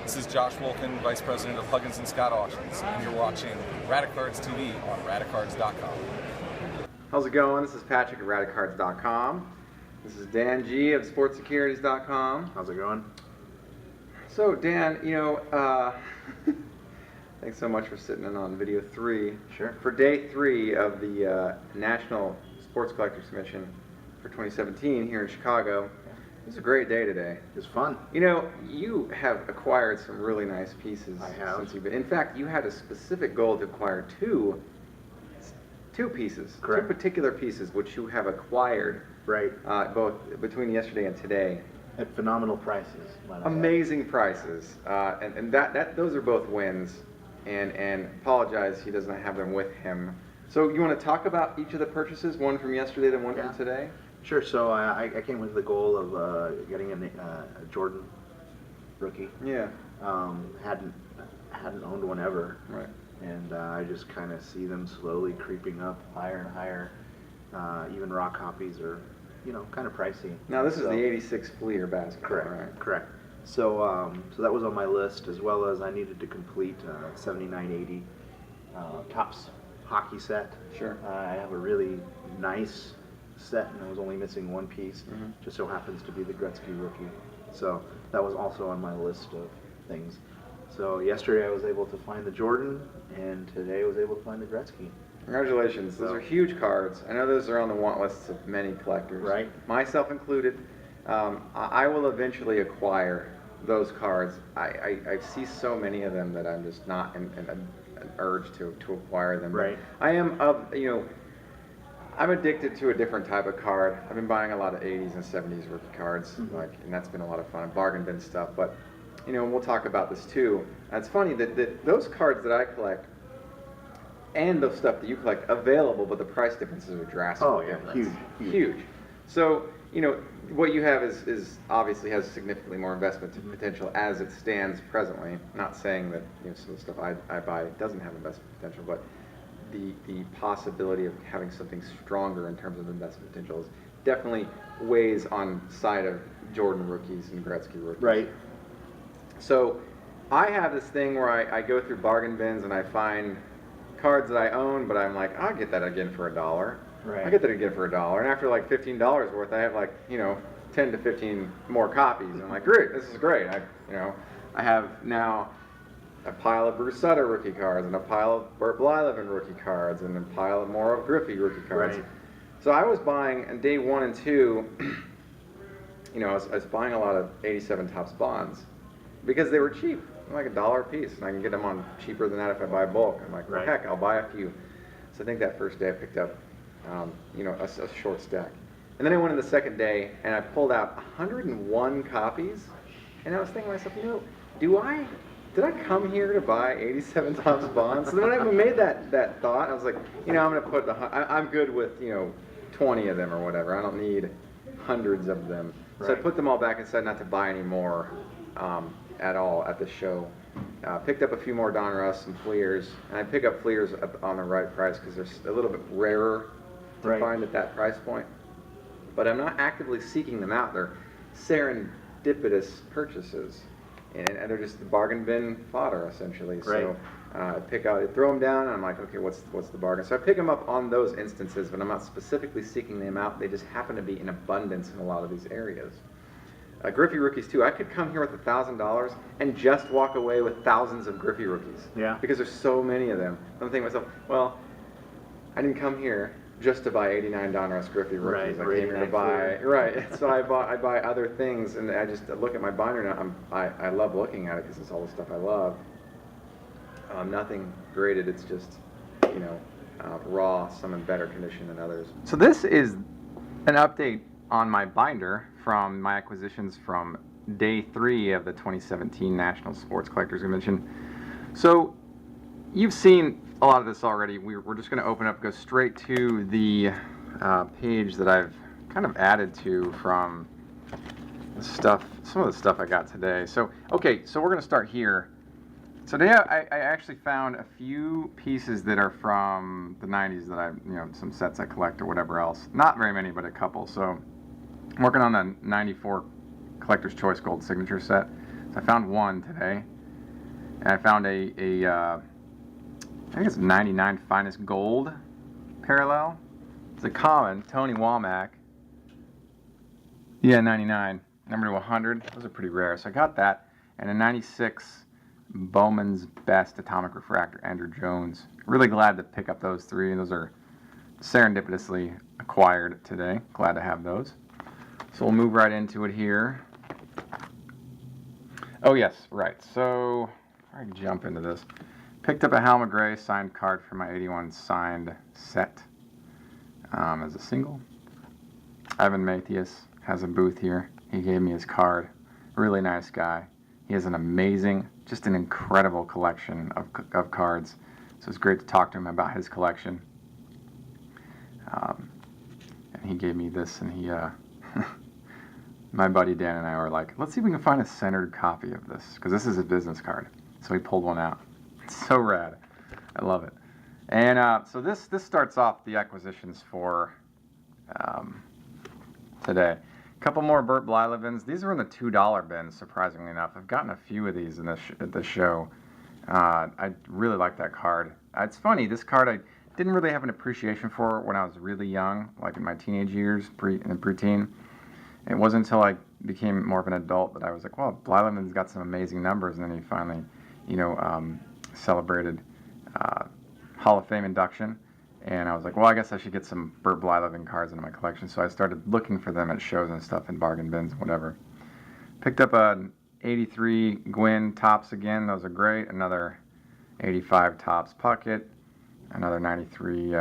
This is Josh Wolkin, Vice President of Huggins & Scott Auctions, and you're watching Radicards TV on Radicards.com. How's it going? This is Patrick at Radicards.com. This is Dan G of SportsSecurities.com. How's it going? So Dan, thanks so much for sitting in on video 3. Sure. For day 3 of the National Sports Collectors Convention for 2017 here in Chicago. It was a great day today. It was fun. You have acquired some really nice pieces. I have. Since you've been. In fact, you had a specific goal to acquire two pieces. Correct. 2 particular pieces, which you have acquired. Right. Both between yesterday and today. At phenomenal prices. Amazing prices. And those are both wins. And apologize, he doesn't have them with him. So you want to talk about each of the purchases, one from yesterday, then one from today? Sure. So I came with the goal of getting a Jordan rookie. Yeah. Hadn't owned one ever. Right. And I just kind of see them slowly creeping up higher and higher. Even raw copies are, kind of pricey. Now this is the '86 Fleer basketball, correct, right? Correct. So so that was on my list, as well as I needed to complete 7980 Topps hockey set. Sure. I have a really nice set, and I was only missing one piece. Just so happens to be the Gretzky rookie. So that was also on my list of things. So yesterday I was able to find the Jordan, and today I was able to find the Gretzky. Congratulations. Those are huge cards. I know those are on the want lists of many collectors. Right. Myself included. I will eventually acquire those cards. I see so many of them that I'm just not in an urge to acquire them. Right. I am I'm addicted to a different type of card. I've been buying a lot of 80s and 70s rookie cards, and that's been a lot of fun. Bargain bin stuff, but we'll talk about this too. It's funny that those cards that I collect and the stuff that you collect available, but the price differences are drastic. Oh yeah, huge. So what you have is obviously has significantly more investment potential as it stands presently. Not saying that some of the stuff I buy doesn't have investment potential, but the possibility of having something stronger in terms of investment potential is definitely weighs on side of Jordan rookies and Gretzky rookies. Right. So I have this thing where I go through bargain bins and I find cards that I own, but I'm like, I'll get that again for $1. Right. I get that again for $1, and after like $15 worth, I have like 10 to 15 more copies. And I'm like, great, this is great. I have now a pile of Bruce Sutter rookie cards, and a pile of Burt Blyleven rookie cards, and a pile of more of Griffey rookie cards. Right. So I was buying on day 1 and 2. I was buying a lot of '87 Topps bonds because they were cheap, like $1 a piece, and I can get them on cheaper than that if I buy bulk. I'm like, well, heck, I'll buy a few. So I think that first day I picked up, a short stack. And then I went in the second day and I pulled out 101 copies, and I was thinking to myself, did I come here to buy '87 Topps bonds? So then when I made that thought, I was like, I'm going to put I'm good with 20 of them or whatever. I don't need hundreds of them. Right. So I put them all back and decided not to buy any more at all at the show. Picked up a few more Don Russ and Fleers, and I pick up Fleers on the right price because they're a little bit rarer to find at that price point. But I'm not actively seeking them out. They're serendipitous purchases, and they're just the bargain bin fodder essentially. Right. So I throw them down, and I'm like, okay, what's the bargain? So I pick them up on those instances, but I'm not specifically seeking them out. They just happen to be in abundance in a lot of these areas. Griffey rookies too. I could come here with $1,000 and just walk away with thousands of Griffey rookies. Yeah. Because there's so many of them. I'm thinking to myself, well, I didn't come here just to buy 89 Don Russ Griffey rookies. Right. I came here to buy So I buy other things, and I just look at my binder now. I love looking at it because it's all the stuff I love. Nothing graded. It's just raw, some in better condition than others. So this is an update on my binder from my acquisitions from day 3 of the 2017 National Sports Collectors Convention. So you've seen a lot of this already. We're just going to open up, go straight to the page that I've kind of added to from the stuff, some of the stuff I got today. So okay, so we're going to start here. So today I actually found a few pieces that are from the 90s that some sets I collect or whatever else. Not very many, but a couple. So I'm working on the 94 Collector's Choice Gold Signature set. So I found one today. And I found I think it's 99 Finest Gold parallel. It's a common, Tony Womack. Yeah, 99. Number to 100. Those are pretty rare. So I got that. And a 96 Bowman's Best Atomic Refractor, Andrew Jones. Really glad to pick up those three. Those are serendipitously acquired today. Glad to have those. So we'll move right into it here. Oh yes, right. So I can jump into this. Picked up a Hal McGray signed card for my 81 signed set as a single. Evan Mathias has a booth here. He gave me his card. Really nice guy. He has an amazing, just an incredible collection of cards. So it's great to talk to him about his collection. And he gave me this, and he, my buddy Dan and I were like, let's see if we can find a centered copy of this, because this is his business card. So he pulled one out. It's so rad. I love it. And so this starts off the acquisitions for today. A couple more Burt Blylevens. These are in the $2 bin, surprisingly enough. I've gotten a few of these in this at the show. I really like that card. It's funny, this card I didn't really have an appreciation for when I was really young, like in my teenage years, preteen. It wasn't until I became more of an adult that I was like, well, Blyleven's got some amazing numbers, and then he finally, celebrated Hall of Fame induction. And I was like, well, I guess I should get some Burt Blyleven cards into my collection. So I started looking for them at shows and stuff in bargain bins and whatever. Picked up an 83 Gwynn Topps again. Those are great. Another 85 Topps Puckett. Another 93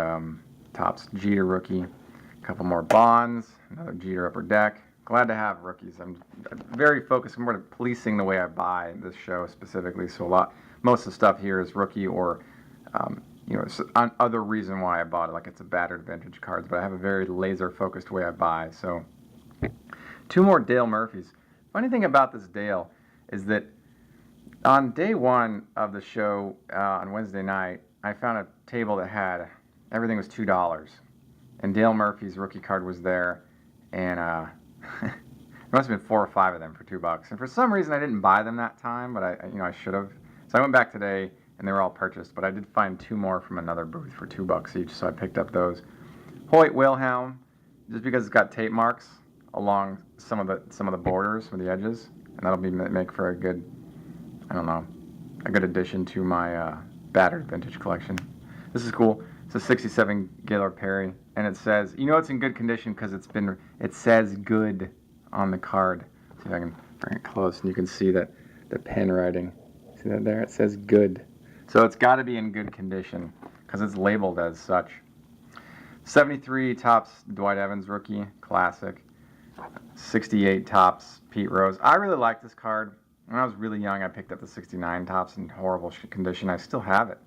Topps Jeter rookie. A couple more Bonds. Another Jeter Upper Deck. Glad to have rookies. I'm very focused. I'm more policing the way I buy this show specifically. So most of the stuff here is rookie or it's other reason why I bought it, like it's a battered vintage cards, but I have a very laser-focused way I buy. So, two more Dale Murphys. Funny thing about this Dale is that on day one of the show on Wednesday night, I found a table that had everything was $2, and Dale Murphy's rookie card was there, and there must have been 4 or 5 of them for $2. And for some reason, I didn't buy them that time, but I should have. So I went back today, and they were all purchased, but I did find 2 more from another booth for $2 each, so I picked up those. Hoyt Wilhelm, just because it's got tape marks along some of the borders or the edges, and that'll make for a good, a good addition to my battered vintage collection. This is cool. It's a 67 Gaylord Perry, and it says, it's in good condition because it says good on the card. See if I can bring it close, and you can see that the pen writing. See that there? It says good. So it's got to be in good condition because it's labeled as such. 73 Topps Dwight Evans rookie, classic. 68 Topps Pete Rose. I really like this card. When I was really young, I picked up the 69 Topps in horrible condition. I still have it.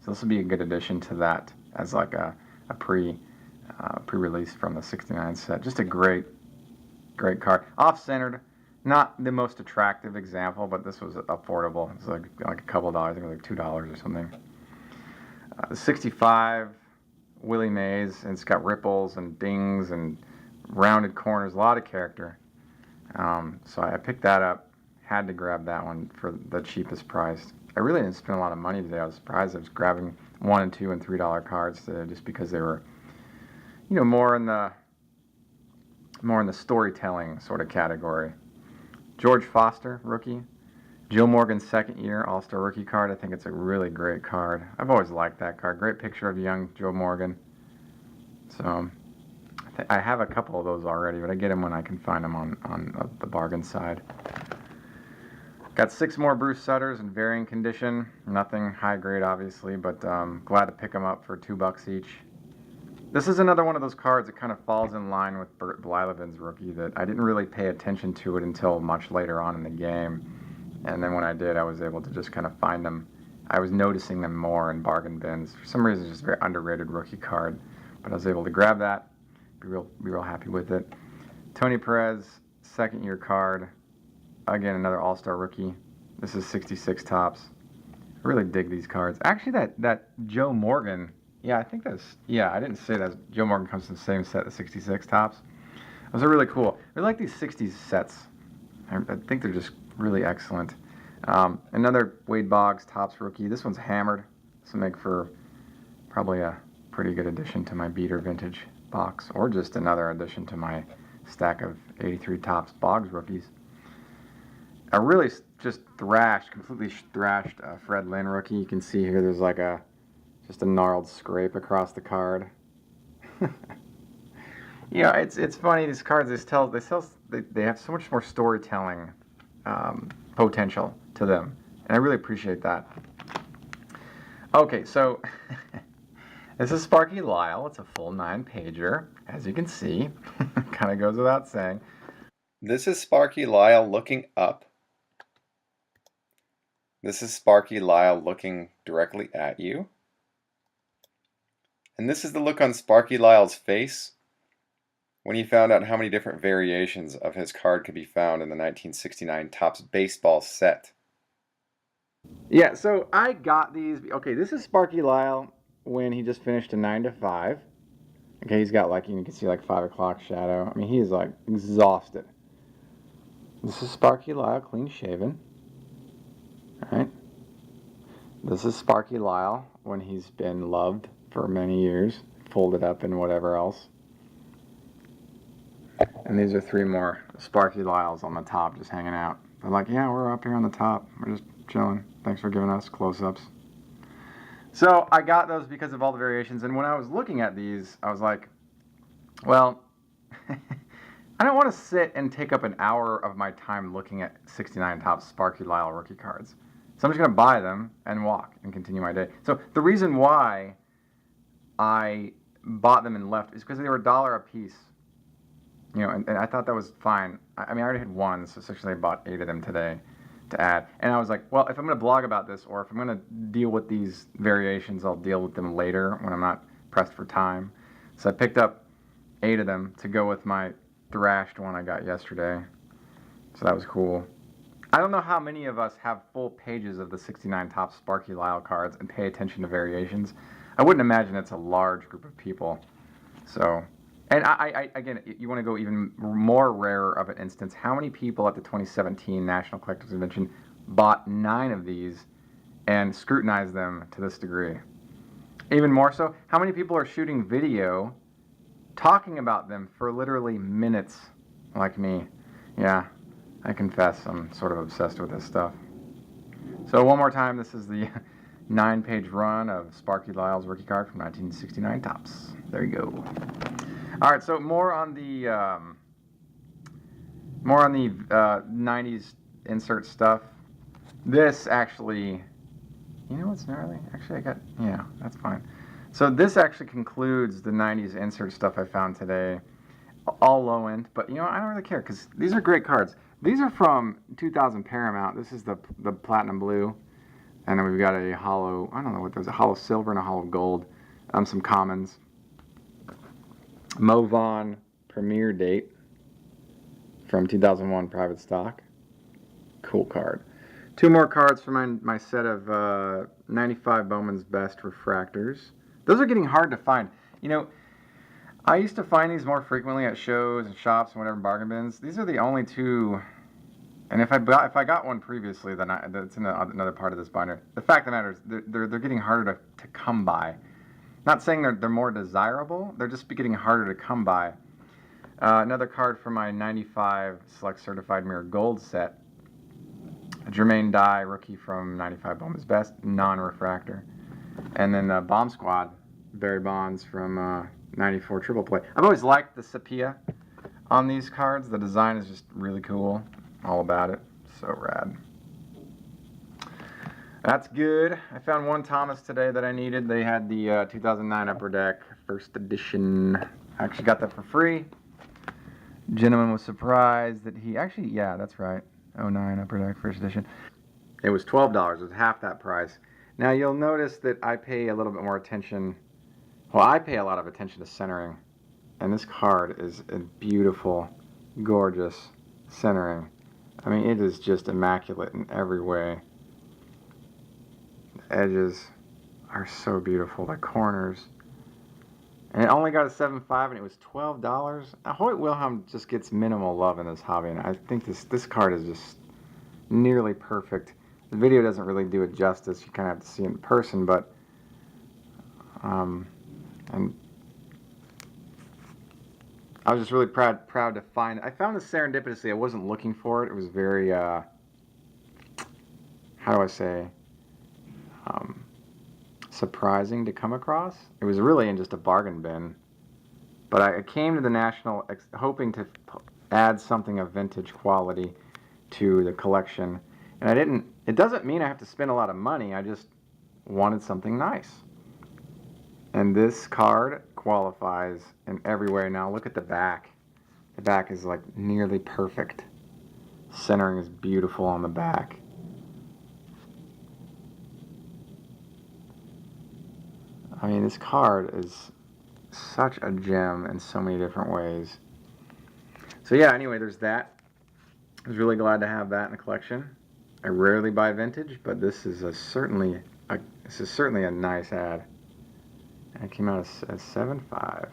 So this will be a good addition to that as like a pre-release from the 69 set. Just a great card. Off-centered. Not the most attractive example, but this was affordable. It's like a couple dollars. I think it was like $2 or something. 65 Willie Mays, and it's got ripples and dings and rounded corners, a lot of character. So I picked that up. Had to grab that one for the cheapest price. I really didn't spend a lot of money today. I was surprised. I was grabbing $1 and $2 and $3 cards today just because they were, more in the storytelling sort of category. George Foster, rookie. Joe Morgan's second year All-Star rookie card. I think it's a really great card. I've always liked that card. Great picture of young Joe Morgan. So I have a couple of those already, but I get them when I can find them on the bargain side. Got 6 more Bruce Sutters in varying condition. Nothing high grade, obviously, but glad to pick them up for $2 each. This is another one of those cards that kind of falls in line with Burt Blyleven's rookie that I didn't really pay attention to it until much later on in the game. And then when I did, I was able to just kind of find them. I was noticing them more in bargain bins. For some reason, it's just a very underrated rookie card. But I was able to grab that, be real happy with it. Tony Perez, second year card. Again, another All-Star rookie. This is 66 Topps. I really dig these cards. Actually, that Joe Morgan... I think I didn't say that. Joe Morgan comes from the same set, the 66 Topps. Those are really cool. I like these 60s sets. I think they're just really excellent. Another Wade Boggs Topps rookie. This one's hammered. This will make for probably a pretty good addition to my beater vintage box, or just another addition to my stack of 83 Topps Boggs rookies. A really just completely thrashed Fred Lynn rookie. You can see here there's like just a gnarled scrape across the card. You know, it's funny, these cards, they have so much more storytelling potential to them, and I really appreciate that. Okay, so this is Sparky Lyle. It's a full 9-pager, as you can see. Kind of goes without saying. This is Sparky Lyle looking up. This is Sparky Lyle looking directly at you. And this is the look on Sparky Lyle's face when he found out how many different variations of his card could be found in the 1969 Topps baseball set. Yeah, so I got these. Okay, this is Sparky Lyle when he just finished a 9 to 5. Okay, he's got like, you can see like 5 o'clock shadow. I mean, he's like exhausted. This is Sparky Lyle, clean shaven. Alright. This is Sparky Lyle when he's been loved for many years, folded up and whatever else. And these are 3 more Sparky Lyles on the top, just hanging out. They're like, yeah, we're up here on the top. We're just chilling. Thanks for giving us close-ups. So I got those because of all the variations. And when I was looking at these, I was like, well, I don't want to sit and take up an hour of my time looking at 69 Topps Sparky Lyle rookie cards. So I'm just going to buy them and walk and continue my day. So the reason why I bought them and left is because they were $1 a piece. You know, and I thought that was fine. I mean, I already had 1, so essentially I bought 8 of them today to add. And I was like, well, if I'm going to blog about this, or if I'm going to deal with these variations, I'll deal with them later when I'm not pressed for time. So I picked up 8 of them to go with my thrashed one I got yesterday. So that was cool. I don't know how many of us have full pages of the 69 Topps Sparky Lyle cards and pay attention to variations. I wouldn't imagine it's a large group of people. So, and I again, you want to go even more rarer of an instance. How many people at the 2017 National Collectors Convention bought 9 of these and scrutinized them to this degree? Even more so, how many people are shooting video talking about them for literally minutes like me? Yeah, I confess I'm sort of obsessed with this stuff. So one more time, this is the 9-page run of Sparky Lyle's rookie card from 1969 Topps. There you go. All right, so more on the 90s insert stuff. This actually, you know what's gnarly? Actually, yeah, that's fine. So this actually concludes the 90s insert stuff I found today. All low end, but you know, I don't really care because these are great cards. These are from 2000 Paramount. This is the platinum blue. And then we've got a hollow, I don't know what there's, a hollow silver and a hollow gold. Some commons. Mo Vaughn premiere date from 2001 private stock. Cool card. 2 more cards from my set of 95 Bowman's Best refractors. Those are getting hard to find. You know, I used to find these more frequently at shows and shops and whatever, bargain bins. These are the only 2. And if I got one previously, then that's in another part of this binder. The fact of the matter is they're getting harder to come by. Not saying they're more desirable, they're just getting harder to come by. Another card from my 95 Select Certified Mirror Gold set. A Jermaine Dye rookie from 95 Bowman's Best, non-refractor. And then Bomb Squad, Barry Bonds from 94 Triple Play. I've always liked the sepia on these cards. The design is just really cool. All about it. So rad. That's good. I found one Thomas today that I needed. They had the 2009 Upper Deck first edition. I actually got that for free. Gentleman was surprised that he actually, yeah, that's right. 09 Upper Deck first edition. It was $12. It was half that price. Now you'll notice that I pay a little bit more attention. Well, I pay a lot of attention to centering. And this card is a beautiful, gorgeous centering. I mean, it is just immaculate in every way. The edges are so beautiful. The corners. And it only got a 7.5 and it was $12. Now, Hoyt Wilhelm just gets minimal love in this hobby. And I think this card is just nearly perfect the video doesn't really do it justice. You kind of have to see it in person, but and I was just really proud to find. I found this serendipitously. I wasn't looking for it. It was very how do I say, surprising to come across. It was really in just a bargain bin, but I came to the National hoping to add something of vintage quality to the collection, and I didn't. It doesn't mean I have to spend a lot of money. I just wanted something nice. And this card qualifies in every way. Now look at the back. The back is like nearly perfect. Centering is beautiful on the back. I mean, this card is such a gem in so many different ways. So yeah, anyway, there's that. I was really glad to have that in the collection. I rarely buy vintage, but this is certainly a nice ad. And it came out as 7.5.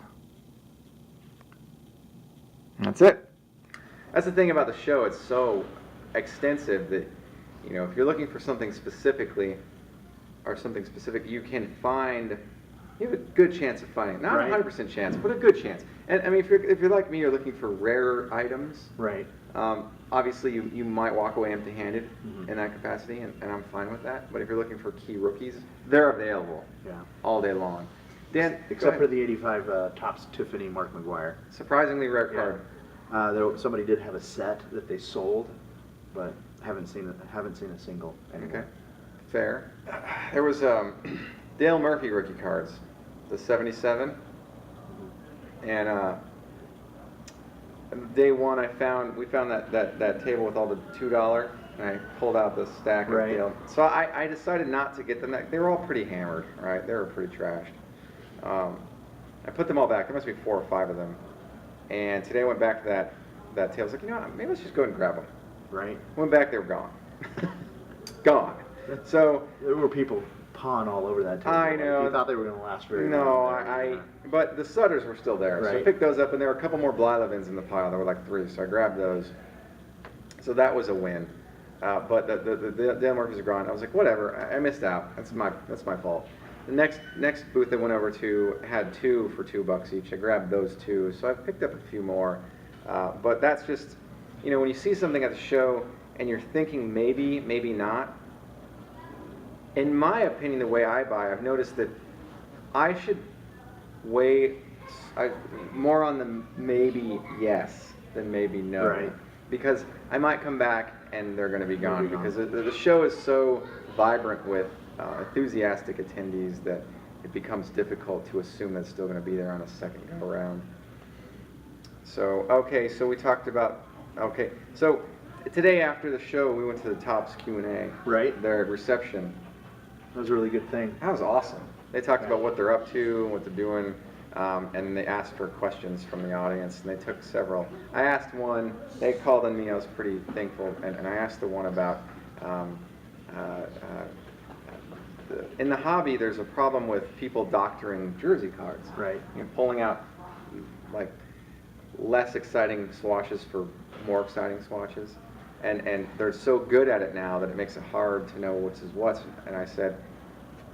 And that's it. That's the thing about the show. It's so extensive that, you know, if you're looking for something specifically, or something specific, you can find. You have a good chance of finding it. Not a 100% chance, but a good chance. And I mean, if you're like me, you're looking for rarer items. Right. Obviously, you might walk away empty-handed in that capacity, and I'm fine with that. But if you're looking for key rookies, they're available all day long. Dan, except for the 85 Topps Tiffany Mark McGuire. Surprisingly rare card. Somebody did have a set that they sold, but haven't seen a single anymore. Okay, fair. There was Dale Murphy rookie cards, the 77, and day one we found that table with all the $2, and I pulled out the stack of Dale. So I decided not to get them. They were all pretty hammered, right? They were pretty trashed. I put them all back. There must be 4 or 5 of them. And today I went back to that table. I was like, you know what? Maybe let's just go ahead and grab them. Right. Went back, they were gone. Gone. So there were people pawing all over that table. I know. You thought they were going to last very long. But the Sutters were still there. So I picked those up, and there were a couple more Blylevins in the pile. There were like 3, so I grabbed those. So that was a win. But the Dale Murphys are gone. I was like, whatever. I missed out. That's my fault. The next booth I went over to had 2 for $2 each. I grabbed those 2, so I picked up a few more. But that's just, you know, when you see something at the show and you're thinking maybe, maybe not. In my opinion, the way I buy, I've noticed that I should weigh more on the maybe yes than maybe no. Right. Because I might come back and they're going to be gone. Because the show is so vibrant with enthusiastic attendees that it becomes difficult to assume that's still going to be there on a second go around. So, okay, so we talked about, so today after the show we went to the Topps Q&A. Right. Their reception. That was a really good thing. That was awesome. They talked about what they're up to and what they're doing, and they asked for questions from the audience, and they took several. I asked one, they called on me, I was pretty thankful, and I asked the one about, in the hobby, there's a problem with people doctoring jersey cards. Right. You know, pulling out like less exciting swatches for more exciting swatches, and they're so good at it now that it makes it hard to know what's what. And I said,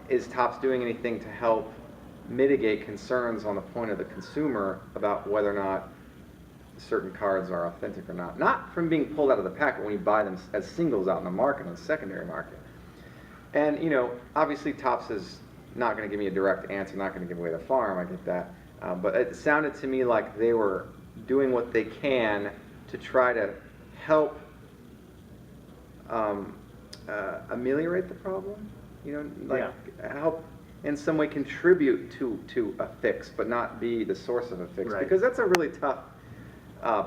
is Topps doing anything to help mitigate concerns on the point of the consumer about whether or not certain cards are authentic or not? Not from being pulled out of the pack, but when you buy them as singles out in the market, on the secondary market. And, you know, obviously Topps is not going to give me a direct answer, not going to give away the farm, I get that. But it sounded to me like they were doing what they can to try to help ameliorate the problem, you know, like help in some way contribute to a fix, but not be the source of a fix. Because that's a really tough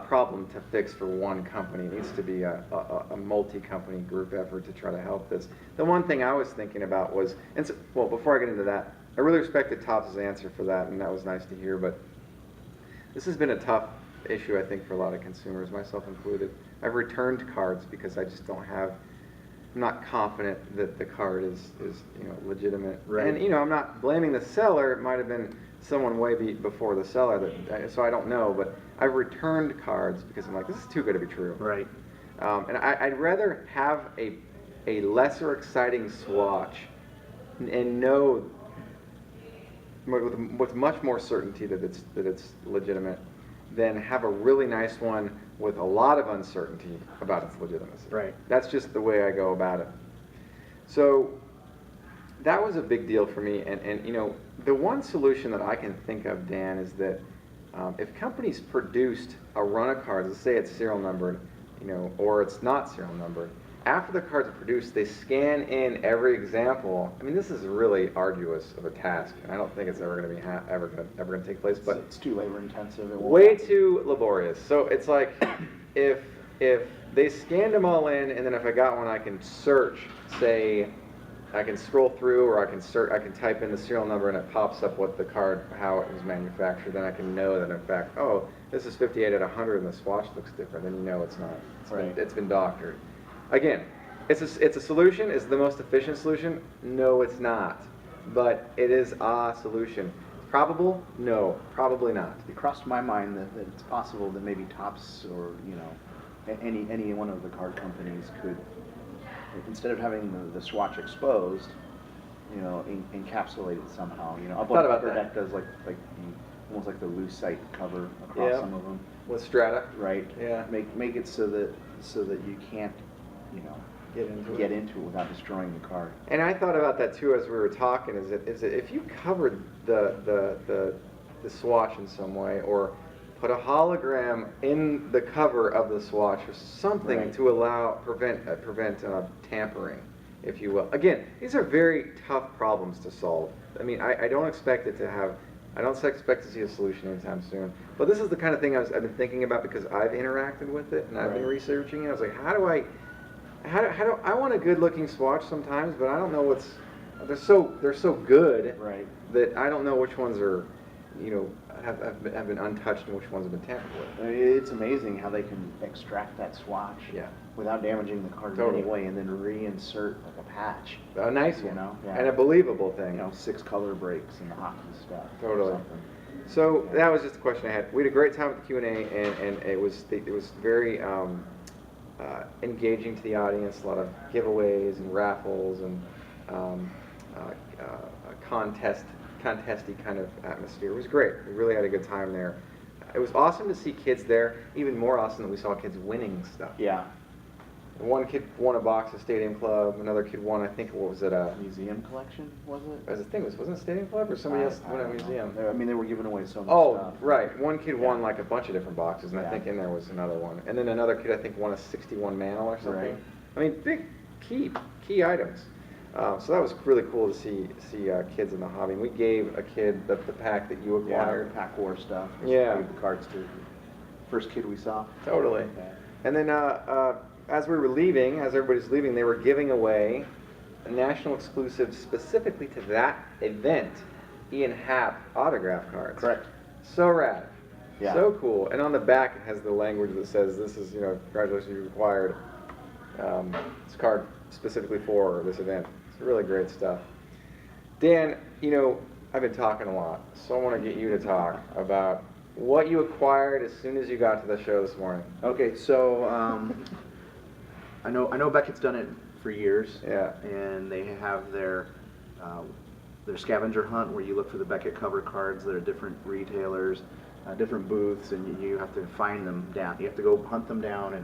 problem to fix for one company. It needs to be a multi-company group effort to try to help this. The one thing I was thinking about was, and so, well, before I get into that, I really respected Topps' answer for that, and that was nice to hear, but this has been a tough issue, I think, for a lot of consumers, myself included. I've returned cards because I just don't have, I'm not confident that the card is you know, legitimate. Right. And, you know, I'm not blaming the seller. It might have been someone way before the seller, so I don't know, but I've returned cards because I'm like, this is too good to be true. Right. And I'd rather have a a lesser exciting swatch and know with much more certainty that it's legitimate than have a really nice one with a lot of uncertainty about its legitimacy. Right. That's just the way I go about it. So that was a big deal for me, and you know, the one solution that I can think of, Dan, is that if companies produced a run of cards, let's say it's serial numbered, you know, or it's not serial numbered, after the cards are produced, they scan in every example. I mean, this is really arduous of a task, and I don't think it's ever going to be ever going to take place. But it's too labor intensive. It won't way happen. too laborious. So it's like if they scanned them all in, and then if I got one, I can search. Say, I can scroll through, or I can type in the serial number, and it pops up what the card, how it was manufactured. Then I can know that in fact, oh, this is 58 out of 100, and the swatch looks different. Then you know it's not. It's been doctored. Again, it's a solution. Is it the most efficient solution? No, it's not. But it is a solution. Probable? No, probably not. It crossed my mind that it's possible that maybe Topps or, you know, any one of the card companies could, instead of having the swatch exposed, you know, encapsulate it somehow. You know, I thought about that. Beckett does like almost like the lucite cover across some of them. With strata. Right. Yeah. Make it so that you can't, you know, get into it without destroying the card. And I thought about that too as we were talking. Is that if you covered the swatch in some way, or put a hologram in the cover of the swatch, or something to prevent tampering, if you will. Again, these are very tough problems to solve. I mean, I don't expect it to have. I don't expect to see a solution anytime soon. But this is the kind of thing I've been thinking about because I've interacted with it and I've been researching it. I was like, how do I want a good-looking swatch sometimes, but I don't know what's. They're so good that I don't know which ones are, you know, have been untouched and which ones have been tampered with. It's amazing how they can extract that swatch without damaging the card in any way, and then reinsert like a patch. A nice one, you know, and a believable thing. You know, 6 color breaks and the hockey stuff. Totally. So that was just a question I had. We had a great time with the Q&A, and it was very engaging to the audience. A lot of giveaways and raffles and contesty kind of atmosphere. It was great. We really had a good time there. It was awesome to see kids there. Even more awesome that we saw kids winning stuff. Yeah. One kid won a box at Stadium Club. Another kid won, I think, what was it? A museum collection, was it? As a thing, wasn't it Stadium Club or somebody else won a museum? I mean, they were giving away so much stuff. Right. One kid won like a bunch of different boxes, and I think in there was another one. And then another kid, I think, won a 61 mantle or something. Right. I mean, big key items. So that was really cool to see kids in the hobby. And we gave a kid the pack that you acquired. Yeah, pack war stuff. Yeah. Gave the cards to the first kid we saw. Totally. Yeah. And then as we were leaving, as everybody's leaving, they were giving away a national exclusive specifically to that event, Ian Happ autograph cards. Correct. So rad. Yeah. So cool. And on the back it has the language that says, this is, you know, congratulations, you acquired this card specifically for this event. It's really great stuff. Dan, you know, I've been talking a lot, so I want to get you to talk about what you acquired as soon as you got to the show this morning. Okay, so I know Beckett's done it for years. Yeah. And they have their scavenger hunt where you look for the Beckett cover cards that are different retailers, different booths, and you have to find them down. You have to go hunt them down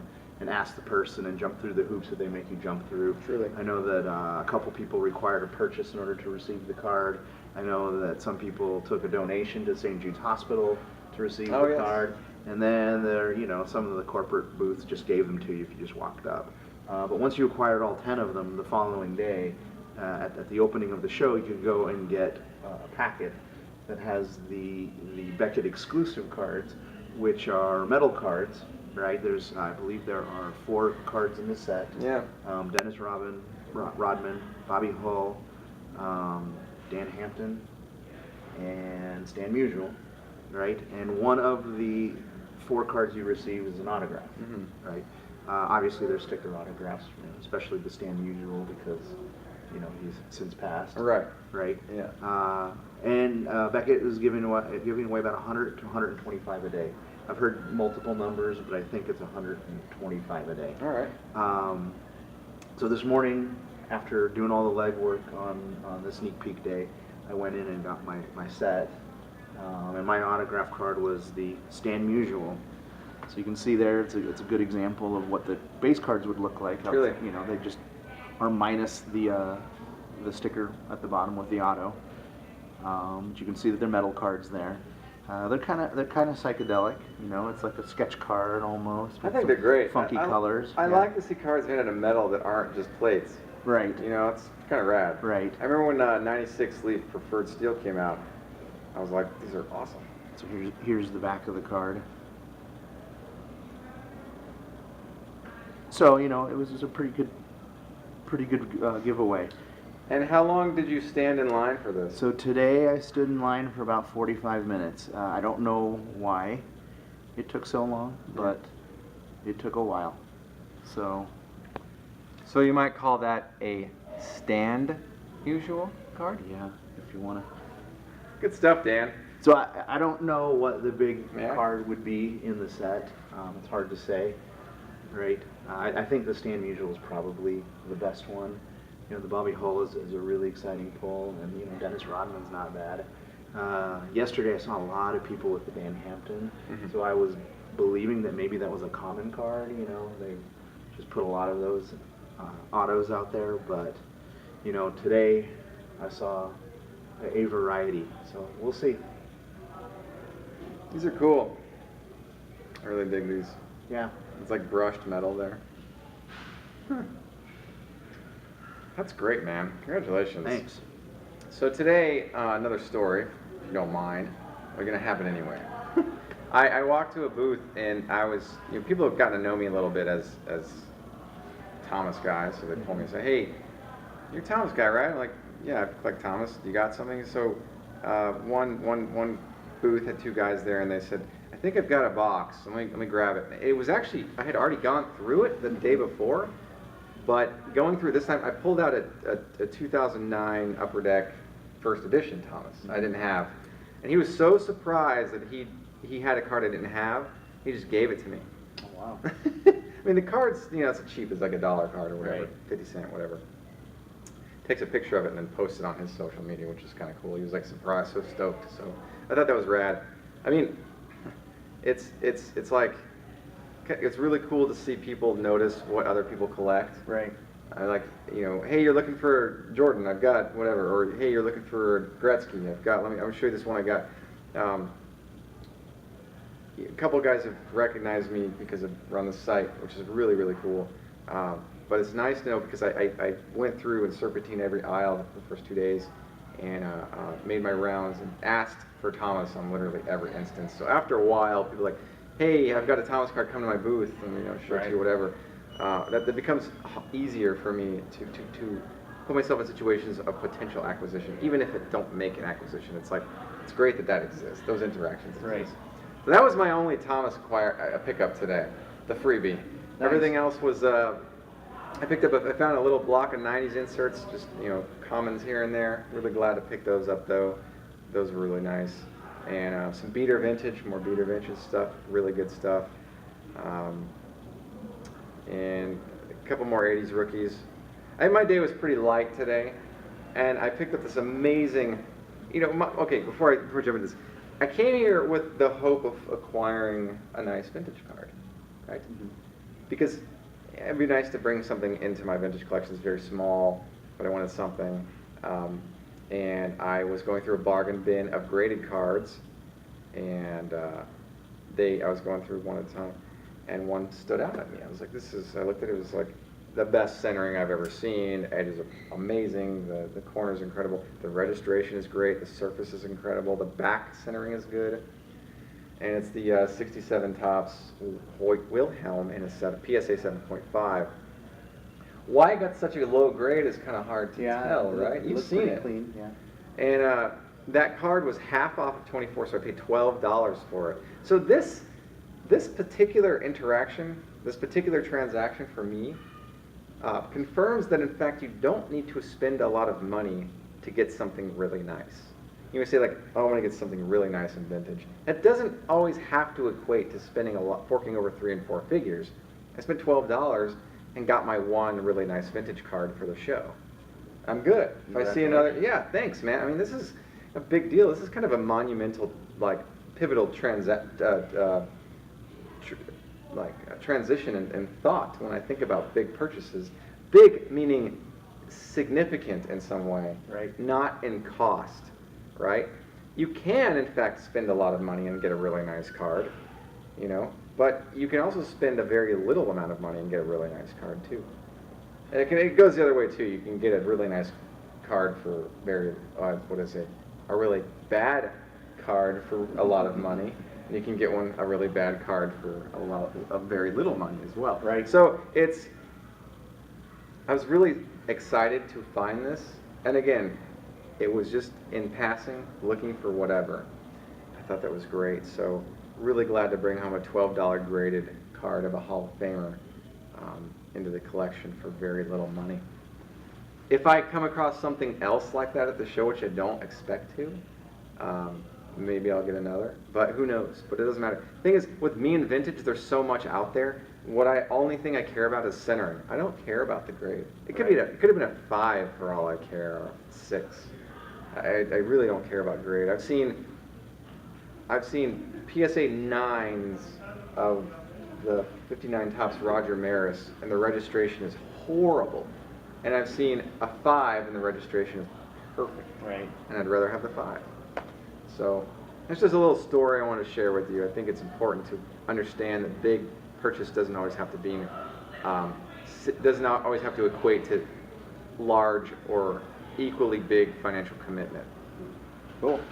and ask the person and jump through the hoops that they make you jump through. Truly. I know that a couple people required a purchase in order to receive the card. I know that some people took a donation to St. Jude's Hospital to receive the card. And then some of the corporate booths just gave them to you if you just walked up. But once you acquired all 10 of them, the following day, at the opening of the show, you could go and get a packet that has the Beckett exclusive cards, which are metal cards, right? I believe there are 4 cards in this set. Yeah. Dennis Rodman, Bobby Hull, Dan Hampton, and Stan Musial, right? And one of the 4 cards you receive is an autograph, right? Obviously, there's sticker autographs, especially the Stan Musial because, he's since passed. Right. Right. Yeah. And Beckett is giving away about 100 to 125 a day. I've heard multiple numbers, but I think it's 125 a day. All right. So this morning, after doing all the legwork on the sneak peek day, I went in and got my set. And my autograph card was the Stan Musial. So you can see there, it's a good example of what the base cards would look like. Really? You know, they just are minus the sticker at the bottom with the auto. But you can see that they're metal cards there. They're kind of psychedelic. You know, it's like a sketch card almost. I think they're great. Funky colors. I like to see cards made out of metal that aren't just plates. Right. You know, it's kind of rad. Right. I remember when 96 Leaf Preferred Steel came out. I was like, these are awesome. So here's the back of the card. So, you know, it was a pretty good giveaway. And how long did you stand in line for this? So today I stood in line for about 45 minutes. I don't know why it took so long, but it took a while. So you might call that a stand usual card? yeah, if you want to. Good stuff, Dan. So I don't know what the big Yeah. card would be in the set. It's hard to say, right? I think the Stan Musial is probably the best one. You know, the Bobby Hull is a really exciting pull, and you know, Dennis Rodman's not bad. Yesterday I saw a lot of people with the Dan Hampton, so I was believing that maybe that was a common card. You know, they just put a lot of those autos out there, but you know, today I saw a variety, so we'll see. These are cool. I really dig these. Yeah. It's like brushed metal there. That's great, man. Congratulations. Thanks. So today, another story, if you don't mind. They're going to happen anyway. I walked to a booth and I was, you know, people have gotten to know me a little bit as Thomas guys, so they told me, say, hey, you're a Thomas guy, right? I'm like, yeah, I collect Thomas. You got something? So one booth had two guys there, and they said, I think I've got a box. Let me grab it. It was actually, I had already gone through it the day before, but going through this time, I pulled out a 2009 Upper Deck first edition Thomas I didn't have. And he was so surprised that he had a card I didn't have, he just gave it to me. Oh, wow. I mean, the card's, you know, it's cheap as like $1 card or whatever, Right. 50 cent, whatever. Takes a picture of it and then posts it on his social media, which is kind of cool. He was like surprised, so stoked. So I thought that was rad. I mean, it's like, it's really cool to see people notice what other people collect. Right. I like, you know, hey, you're looking for Jordan, I've got whatever, or hey, you're looking for Gretzky, I've got, I'll show you this one I got. A couple of guys have recognized me because I've run the site, which is really, really cool. But it's nice to know because I went through and serpentined every aisle the first 2 days and made my rounds and asked for Thomas on literally every instance. So after a while, people are like, hey, I've got a Thomas card, come to my booth and, you know, show it to you, whatever. That becomes easier for me to put myself in situations of potential acquisition, even if it don't make an acquisition. It's like, it's great that exists, those interactions exist. Right. So that was my only Thomas pickup today, the freebie. Nice. Everything else was, I found a little block of 90s inserts, just, you know, commons here and there. Really glad to pick those up though. Those were really nice. And some beater vintage, more beater vintage stuff, really good stuff. And a couple more 80s rookies. I think my day was pretty light today, and I picked up this amazing, you know, okay, before I jump into this, I came here with the hope of acquiring a nice vintage card, right? Mm-hmm. Because it'd be nice to bring something into my vintage collection. It's very small, but I wanted something. And I was going through a bargain bin of graded cards, and I was going through one at a time, and one stood out at me. I was like, I looked at it, it was like the best centering I've ever seen. Edges are amazing, the corner's incredible, the registration is great, the surface is incredible, the back centering is good. And it's the 67 Topps Hoyt Wilhelm in a PSA 7.5. Why it got such a low grade is kind of hard to tell, right? You've seen it. Clean, yeah. And that card was half off of 24, so I paid $12 for it. So this particular interaction, this particular transaction for me, confirms that in fact you don't need to spend a lot of money to get something really nice. You may say like, oh, I want to get something really nice and vintage. That doesn't always have to equate to spending a lot, forking over 3 and 4 figures. I spent $12, and got my one really nice vintage card for the show. I'm good. If I see another, yeah, thanks, man. I mean, this is a big deal. This is kind of a monumental, like, pivotal transition in thought when I think about big purchases. Big meaning significant in some way, Right. Not in cost, right? You can, in fact, spend a lot of money and get a really nice card, you know, but you can also spend a very little amount of money and get a really nice card too. And it goes the other way too. You can get a really nice card for a really bad card for a lot of money, and you can get a really bad card for a lot of very little money as well. Right. So I was really excited to find this, and again, it was just in passing, looking for whatever. I thought that was great, so really glad to bring home a $12 graded card of a Hall of Famer into the collection for very little money. If I come across something else like that at the show, which I don't expect to, maybe I'll get another, but who knows? But it doesn't matter. The thing is, with me and vintage, there's so much out there. Only thing I care about is centering. I don't care about the grade. It could have been a 5 for all I care, or 6. I really don't care about grade. I've seen PSA 9s of the 59 Topps Roger Maris, and the registration is horrible. And I've seen a 5 and the registration is perfect. Right. And I'd rather have the 5. So that's just a little story I want to share with you. I think it's important to understand that big purchase doesn't always have to equate to large or equally big financial commitment. Cool. Do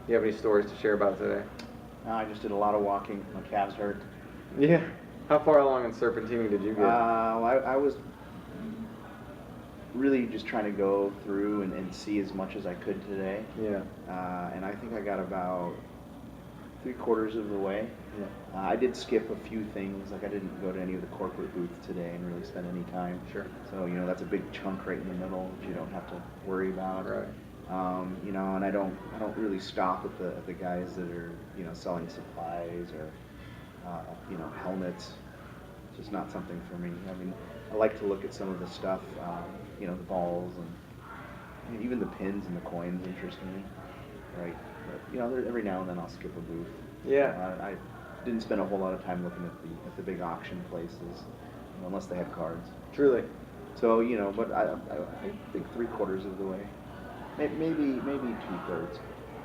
you have any stories to share about today? I just did a lot of walking. My calves hurt. Yeah. How far along in serpentining did you get? I was really just trying to go through and see as much as I could today. Yeah. And I think I got about 3/4 of the way. Yeah. I did skip a few things, like I didn't go to any of the corporate booths today and really spend any time. Sure. So, you know, that's a big chunk right in the middle that you don't have to worry about. Right. You know, and I don't really stop at the guys that are, you know, selling supplies or, you know, helmets. It's just not something for me. I mean, I like to look at some of the stuff, you know, the balls and even the pins and the coins interest me, right? But, you know, every now and then I'll skip a booth. Yeah. I didn't spend a whole lot of time looking at the big auction places, you know, unless they had cards. Truly. So, you know, but I think 3/4 of the way, maybe 2/3,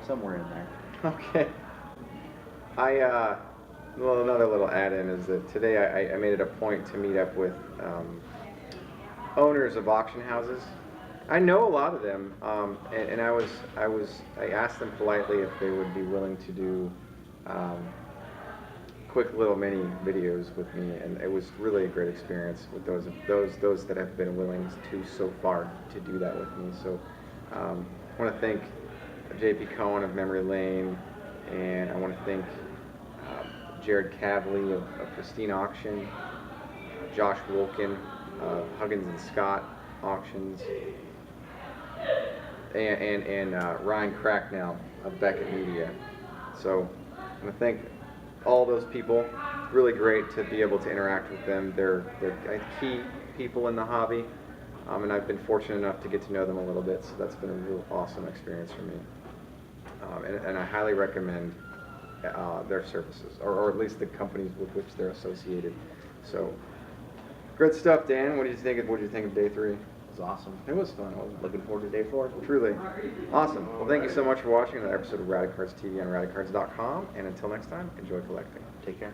somewhere in there. Okay. Well, another little add-in is that today I made it a point to meet up with owners of auction houses. I know a lot of them, and I asked them politely if they would be willing to do quick little mini videos with me, and it was really a great experience with those that have been willing to so far to do that with me. So I want to thank J.P. Cohen of Memory Lane, and I want to thank Jared Cavley of Pristine Auction, Josh Wolkin of Huggins and Scott Auctions, and Ryan Cracknell of Beckett Media. So I want to thank all those people. Really great to be able to interact with them. They're key people in the hobby, and I've been fortunate enough to get to know them a little bit, so that's been a real awesome experience for me. And I highly recommend their services, or at least the companies with which they're associated. So, good stuff, Dan. What did you think of day 3? It was awesome. It was fun. Looking forward to day 4. Truly. Awesome. Well, thank you so much for watching another episode of Radicards TV on radicards.com, and until next time, enjoy collecting. Take care.